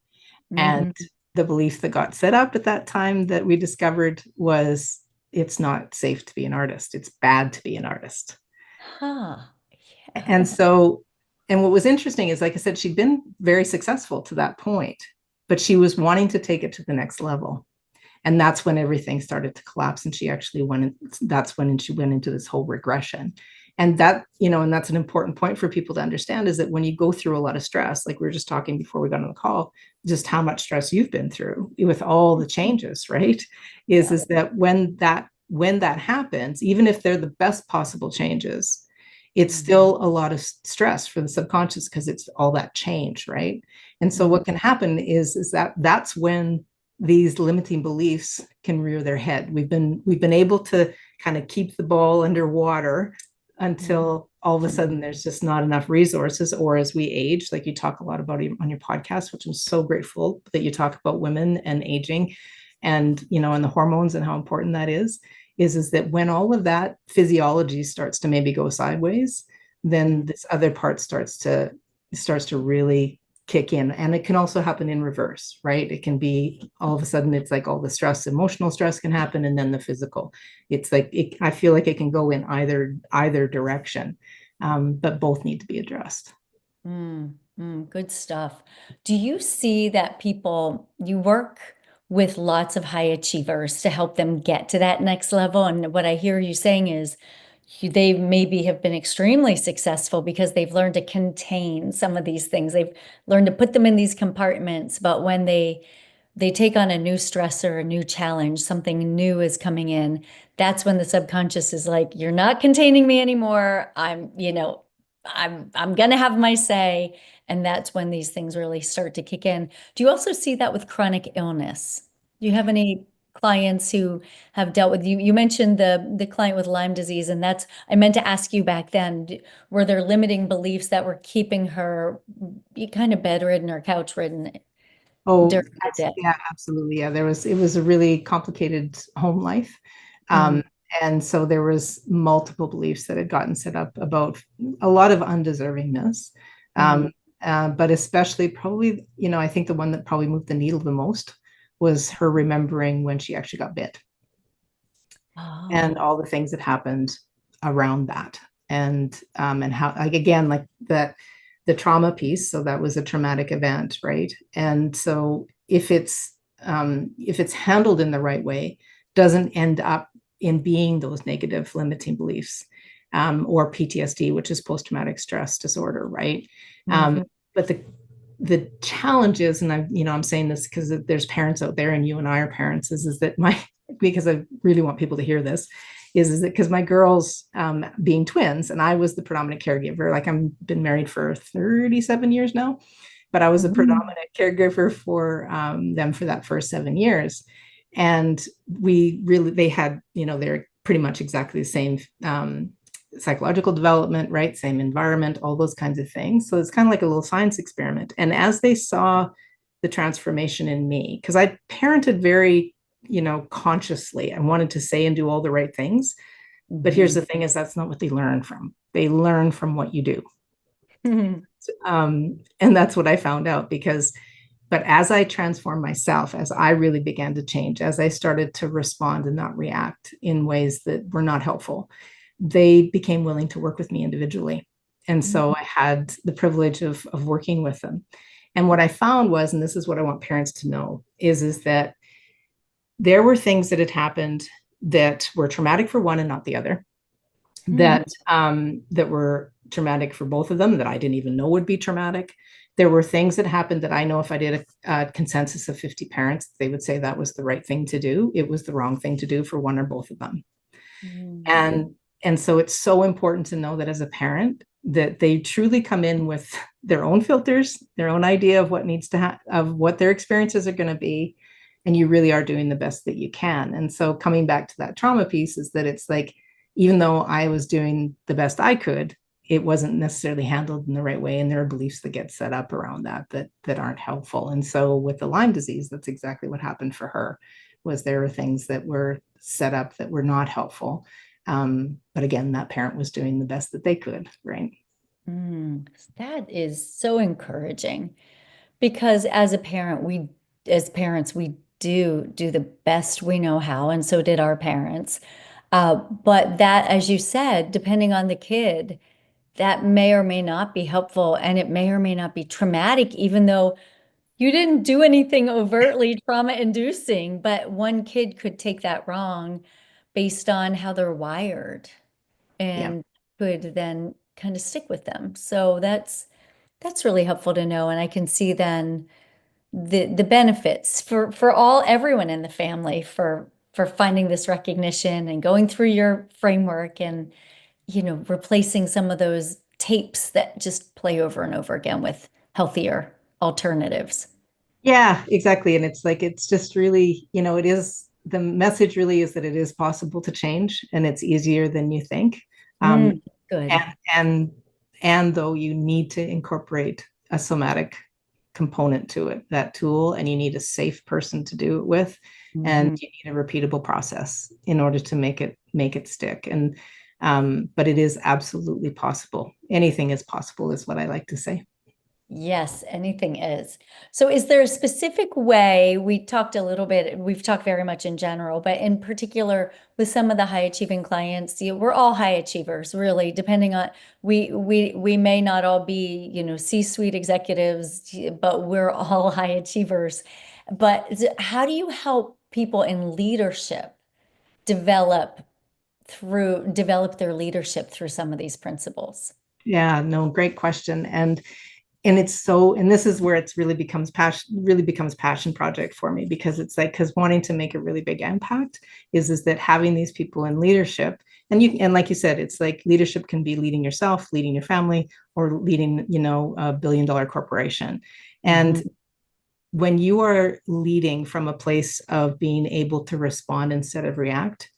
Speaker 2: And
Speaker 1: Mhm.
Speaker 2: the belief that got set up at that time that we discovered was it's not safe to be an artist. It's bad to be an artist.
Speaker 1: Huh.
Speaker 2: And
Speaker 1: Yeah.
Speaker 2: so, and what was interesting is, like I said, she'd been very successful to that point, but she was wanting to take it to the next level. And that's when everything started to collapse. And she actually that's when she went into this whole regression. And and that's an important point for people to understand, is that when you go through a lot of stress, like we were just talking before we got on the call, just how much stress you've been through with all the changes, right? Is
Speaker 1: Yeah.
Speaker 2: is that when that happens, even if they're the best possible changes, it's
Speaker 1: Mhm.
Speaker 2: still a lot of stress for the subconscious, because it's all that change, right? And so
Speaker 1: Mhm.
Speaker 2: what can happen is that's when these limiting beliefs can rear their head. We've been able to kind of keep the ball underwater
Speaker 1: Mhm.
Speaker 2: until all of a sudden there's just not enough resources, or as we age, like you talk a lot about on your podcast, which I'm so grateful that you talk about women and aging, and the hormones and how important that is that when all of that physiology starts to maybe go sideways, then
Speaker 1: Mhm.
Speaker 2: this other part starts to really kick in. And it can also happen in reverse, right? It can be all of a sudden, it's like all the stress, emotional stress can happen, and then the physical. It's like I feel like it can go in either direction, but both need to be addressed.
Speaker 1: Good stuff. Do you see that you work with lots of high achievers to help them get to that next level? And what I hear you saying is
Speaker 3: they maybe have been extremely successful because they've learned to contain some of these things. They've learned to put them in these compartments, but when they take on a new stressor, a new challenge, something new is coming in, that's when the subconscious is like, you're not containing me anymore. I'm gonna have my say. And that's when these things really start to kick in. Do you also see that with chronic illness? Do you have any clients who have dealt with you? You mentioned the client with Lyme disease, and that's I meant to ask you back then, were there limiting beliefs that were keeping her kind of bedridden or couch ridden
Speaker 2: Oh,
Speaker 3: during the day?
Speaker 2: yeah, absolutely. Yeah, it was a really complicated home life.
Speaker 3: Mhm.
Speaker 2: Um, and so there was multiple beliefs that had gotten set up about a lot of undeservingness.
Speaker 3: Mhm.
Speaker 2: Um, but especially probably, I think the one that probably moved the needle the most was her remembering when she actually got bit and
Speaker 3: Oh.
Speaker 2: all the things that happened around that. And how, like, again, like that, the trauma piece. So that was a traumatic event, right? And so if it's handled in the right way, doesn't end up in being those negative limiting beliefs, or PTSD, which is post-traumatic stress disorder, right?
Speaker 3: Mhm.
Speaker 2: But the challenge is, and I'm saying this because there's parents out there, and you and I are parents, is that because I really want people to hear this, is that because my girls, being twins, and I was the predominant caregiver, like I've been married for 37 years now, but I was a
Speaker 3: Mhm.
Speaker 2: predominant caregiver for them for that first 7 years. And they had, they're pretty much exactly the same psychological development, right? Same environment, all those kinds of things. So it's kind of like a little science experiment. And as they saw the transformation in me, because I parented very, consciously, I wanted to say and do all the right things. But here's
Speaker 3: Mhm.
Speaker 2: the thing is that's not what they learn from. They learn from what you do.
Speaker 3: Mhm.
Speaker 2: And that's what I found out but as I transformed myself, as I really began to change, as I started to respond and not react in ways that were not helpful, they became willing to work with me individually. And so I had the privilege of working with them. And what I found was, and this is what I want parents to know, is that there were things that had happened that were traumatic for one and not the other,
Speaker 3: Mhm.
Speaker 2: that were traumatic for both of them that I didn't even know would be traumatic. There were things that happened that I know if I did a consensus of 50 parents, they would say that was the right thing to do. It was the wrong thing to do for one or both of them.
Speaker 3: Mhm.
Speaker 2: And so it's so important to know that as a parent, that they truly come in with their own filters, their own idea of what needs to of what their experiences are going to be, and you really are doing the best that you can. And so coming back to that trauma piece is that it's like, even though I was doing the best I could, it wasn't necessarily handled in the right way, and there are beliefs that get set up around that aren't helpful. And so with the Lyme disease, that's exactly what happened for her. Was there were things that were set up that were not helpful, but again, that parent was doing the best that they could, right?
Speaker 3: Mm. That is so encouraging because as a parent, as parents, we do the best we know how, and so did our parents. But that, as you said, depending on the kid, that may or may not be helpful, and it may or may not be traumatic, even though you didn't do anything overtly trauma-inducing, but one kid could take that wrong based on how they're wired
Speaker 2: Yeah.
Speaker 3: and could then kind of stick with them. So that's really helpful to know. And I can see then the benefits for everyone in the family for finding this recognition and going through your framework and replacing some of those tapes that just play over and over again with healthier alternatives.
Speaker 2: Yeah, exactly. And it's like, it's just really, it is, the message really is that it is possible to change, and it's easier than you think. Um,
Speaker 3: Mm, good.
Speaker 2: and, and, and though you need to incorporate a somatic component to it, that tool, and you need a safe person to do it with, and
Speaker 3: Mhm.
Speaker 2: you need a repeatable process in order to make it stick. But it is absolutely possible. Anything is possible, is what I like to say.
Speaker 3: Yes, anything is. So is there a specific way, we talked a little bit, we've talked very much in general, but in particular with some of the high achieving clients, we're all high achievers, really, depending on we may not all be, C-suite executives, but we're all high achievers. But how do you help people in leadership develop develop their leadership through some of these principles?
Speaker 2: Yeah, no, great question. And this is where it's really becomes passion project for me, because it's like, because wanting to make a really big impact is that having these people in leadership, and like you said, it's like leadership can be leading yourself, leading your family, or leading, a billion-dollar corporation. And when you are leading from a place of being able to respond instead of react,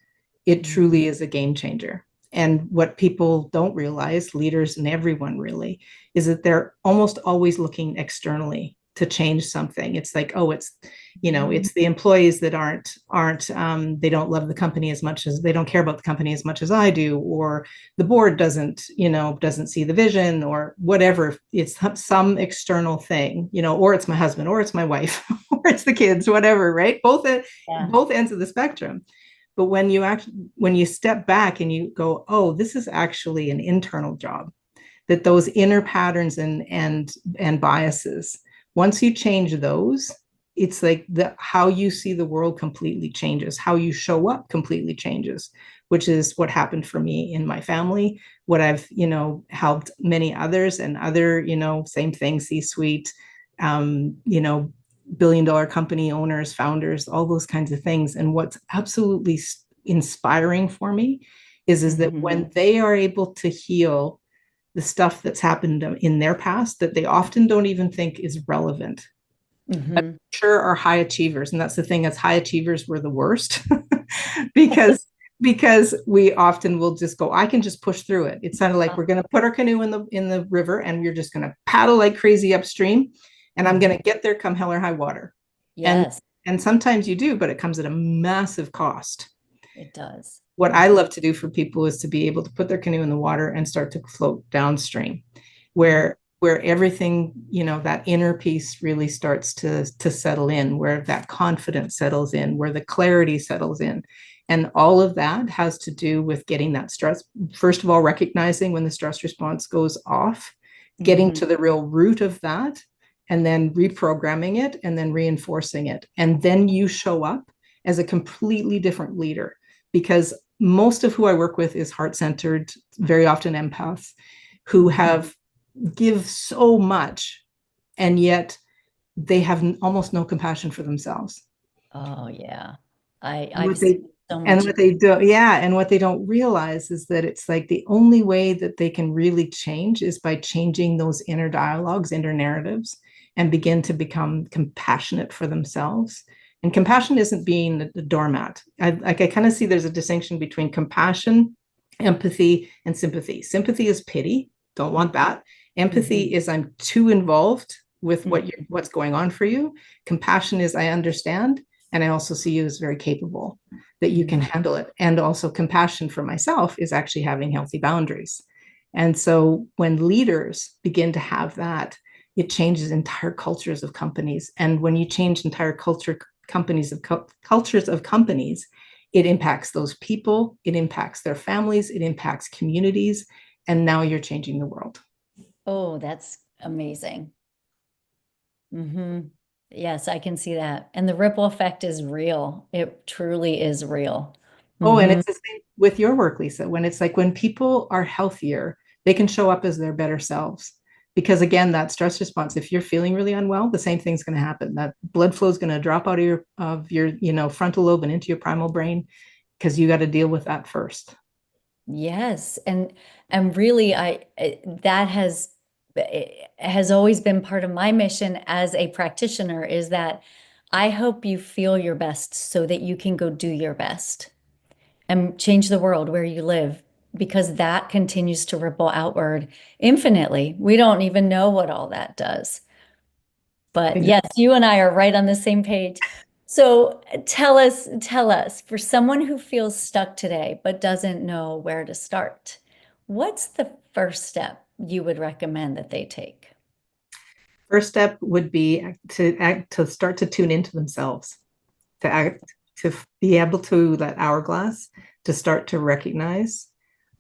Speaker 2: it truly is a game changer. And what people don't realize, leaders and everyone really, is that they're almost always looking externally to change something. It's like, oh, it's the employees that aren't they don't love the company as much as, they don't care about the company as much as I do, or the board doesn't see the vision, or whatever. It's some external thing, or it's my husband, or it's my wife, or it's the kids, whatever, right? Both ends of the spectrum. But when you step back and you go, oh, this is actually an internal job, that those inner patterns and biases, once you change those, it's like how you see the world completely changes, how you show up completely changes, which is what happened for me in my family, what I've, helped many others, and other, same thing, C-suite, billion-dollar company owners, founders, all those kinds of things. And what's absolutely inspiring for me is that when they are able to heal the stuff that's happened in their past that they often don't even think is relevant, but sure are high achievers. And that's the thing, as high achievers, we're the worst because we often will just go, I can just push through it. It's kind of like, we're going to put our canoe in the river, and we're just going to paddle like crazy upstream, and I'm going to get there come hell or high water.
Speaker 3: Yes.
Speaker 2: And sometimes you do, but it comes at a massive cost.
Speaker 3: It does.
Speaker 2: What I love to do for people is to be able to put their canoe in the water and start to float downstream, where everything, that inner piece really starts to settle in, where that confidence settles in, where the clarity settles in. And all of that has to do with getting that stress. First of all, recognizing when the stress response goes off, getting to the real root of that, and then reprogramming it, and then reinforcing it. And then you show up as a completely different leader, because most of who I work with is heart-centered, very often empaths, who give so much, and yet they have almost no compassion for themselves.
Speaker 3: Oh yeah. I've seen so much.
Speaker 2: And what they do, and what they don't realize is that it's like the only way that they can really change is by changing those inner dialogues, inner narratives, and begin to become compassionate for themselves. And compassion isn't being the doormat. I kind of see there's a distinction between compassion, empathy, and sympathy. Sympathy is pity. Don't want that. Empathy is I'm too involved with what's going on for you. Compassion is I understand, and I also see you as very capable, that you can handle it. And also compassion for myself is actually having healthy boundaries. And so when leaders begin to have that, it changes entire cultures of companies. And when you change entire cultures of companies, it impacts those people, it impacts their families, it impacts communities, and now you're changing the world.
Speaker 3: Oh, that's amazing. Yes, I can see that. And the ripple effect is real. It truly is real.
Speaker 2: Oh, and it's the same with your work, Lisa. When it's like, when people are healthier, they can show up as their better selves. Because again, that stress response, if you're feeling really unwell, the same thing's going to happen. That blood flow is going to drop out of your frontal lobe and into your primal brain, because you got to deal with that first.
Speaker 3: Yes. And really, that has always been part of my mission as a practitioner, is that I hope you feel your best so that you can go do your best and change the world where you live, because that continues to ripple outward infinitely. We don't even know what all that does. But yes, you and I are right on the same page. So tell us, for someone who feels stuck today but doesn't know where to start, what's the first step you would recommend that they take?
Speaker 2: First step would be to start to tune into themselves, to be able to, that hourglass, to start to recognize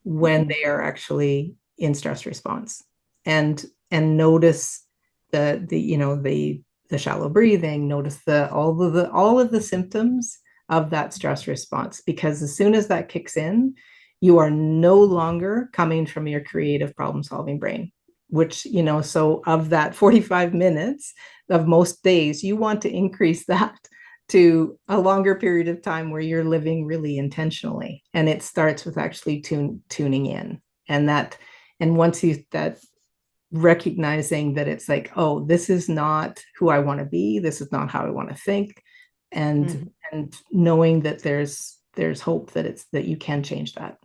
Speaker 2: when they are actually in stress response, and notice the shallow breathing, notice all of the symptoms of that stress response, because as soon as that kicks in, you are no longer coming from your creative problem solving brain, which, so of that 45 minutes of most days, you want to increase that to a longer period of time where you're living really intentionally. And it starts with actually tuning in. And once you that recognizing that it's like, oh, this is not who I want to be, this is not how I want to think, and knowing that there's hope that you can change that.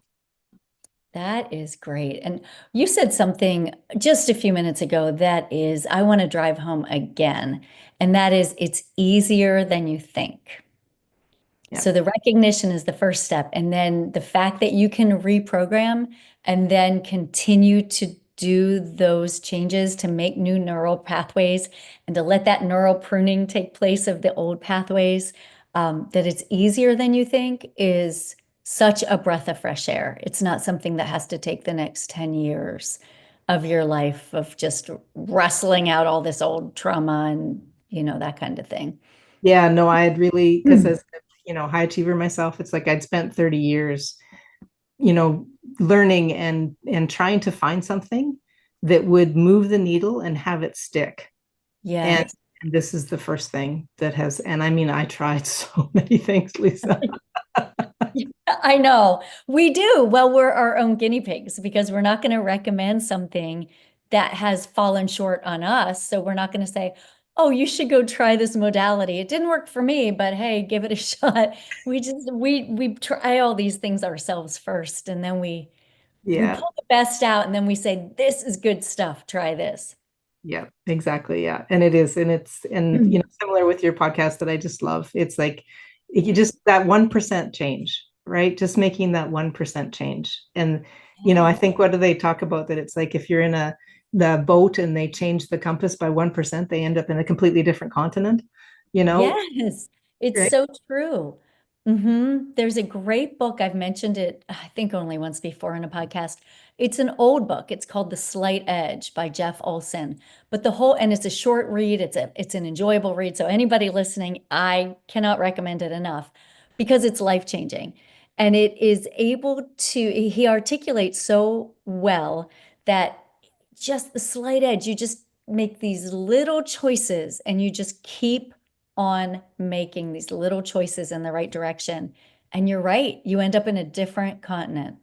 Speaker 3: That is great. And you said something just a few minutes ago that is, I want to drive home again. And that is, it's easier than you think.
Speaker 2: Yeah.
Speaker 3: So the recognition is the first step. And then the fact that you can reprogram and then continue to do those changes to make new neural pathways and to let that neural pruning take place of the old pathways, that it's easier than you think is such a breath of fresh air. It's not something that has to take the next 10 years of your life of just wrestling out all this old trauma and, that kind of thing.
Speaker 2: Yeah, no, I had really, because as high achiever myself, it's like I'd spent 30 years, learning and trying to find something that would move the needle and have it stick.
Speaker 3: Yes.
Speaker 2: And this is the first thing that has, and I mean, I tried so many things, Lisa.
Speaker 3: I know we do. Well, we're our own guinea pigs because we're not going to recommend something that has fallen short on us. So we're not going to say, oh, you should go try this modality. It didn't work for me, but hey, give it a shot. We try all these things ourselves first, and then we pull the best out, and then we say, this is good stuff. Try this.
Speaker 2: Yeah, exactly. Yeah. And it is. And similar with your podcast that I just love. It's like you just that 1% change, right? Just making that 1% change. And, I think, what do they talk about, that it's like if you're in the boat and they change the compass by 1%, they end up in a completely different continent,
Speaker 3: Yes, it's
Speaker 2: right?
Speaker 3: so true. There's a great book. I've mentioned it, I think only once before in a podcast. It's an old book. It's called The Slight Edge by Jeff Olson. But and it's a short read. It's an enjoyable read. So anybody listening, I cannot recommend it enough because it's life-changing. And it is he articulates so well that just the slight edge, you just make these little choices and you just keep on making these little choices in the right direction. And you're right, you end up in a different continent.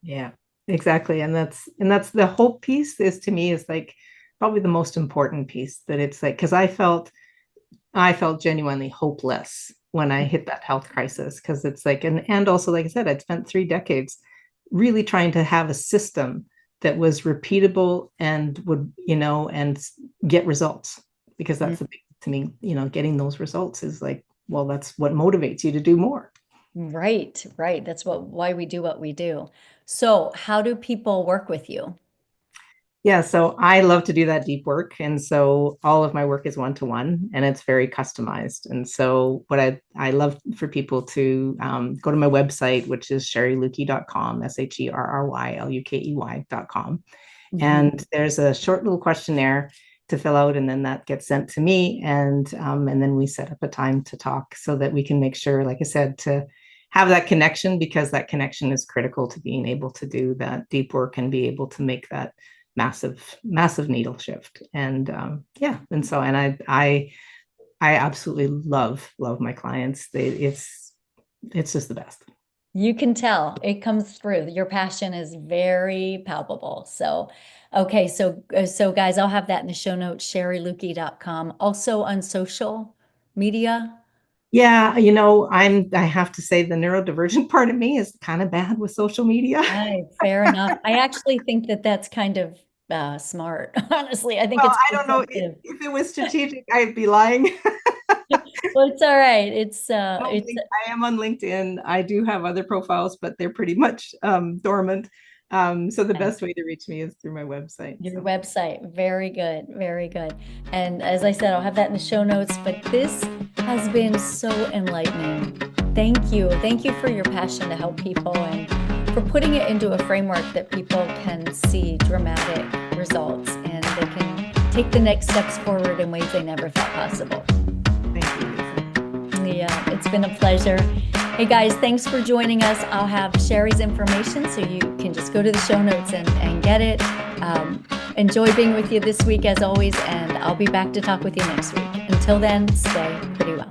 Speaker 2: Yeah, exactly. And that's the hope piece is, to me, is like probably the most important piece, that it's like, because I felt genuinely hopeless when I hit that health crisis, because it's like, and also, like I said, I'd spent 3 decades really trying to have a system that was repeatable and would, and get results, because that's the big, to me, getting those results is like, well, that's what motivates you to do more.
Speaker 3: Right. That's why we do what we do. So how do people work with you?
Speaker 2: Yeah, so I love to do that deep work. And so all of my work is one-to-one and it's very customized. And so what I love for people to go to my website, which is sherrylukey.com, SHERRYLUKEY.com. And there's a short little questionnaire to fill out, and then that gets sent to me. And then we set up a time to talk so that we can make sure, like I said, to have that connection, because that connection is critical to being able to do that deep work and be able to make that massive needle shift. And I absolutely love my clients. It's just the best.
Speaker 3: You can tell it comes through. Your passion is very palpable. So, okay. So guys, I'll have that in the show notes, sherrylukey.com. Also on social media.
Speaker 2: Yeah, I have to say the neurodivergent part of me is kind of bad with social media.
Speaker 3: Fair enough. I actually think that that's kind of smart. Honestly, I think
Speaker 2: Well,
Speaker 3: it's
Speaker 2: I don't know if it was strategic, I'd be lying.
Speaker 3: Well, it's all right.
Speaker 2: I am on LinkedIn. I do have other profiles, but they're pretty much dormant. So the best way to reach me is through my website.
Speaker 3: Your website. Very good. Very good. And as I said, I'll have that in the show notes, but this has been so enlightening. Thank you. Thank you for your passion to help people and for putting it into a framework that people can see dramatic results and they can take the next steps forward in ways they never thought possible.
Speaker 2: Thank you, Lisa.
Speaker 3: Yeah, it's been a pleasure. Hey guys, thanks for joining us. I'll have Sherry's information so you can just go to the show notes and get it. Enjoy being with you this week as always, and I'll be back to talk with you next week. Until then, stay pretty well.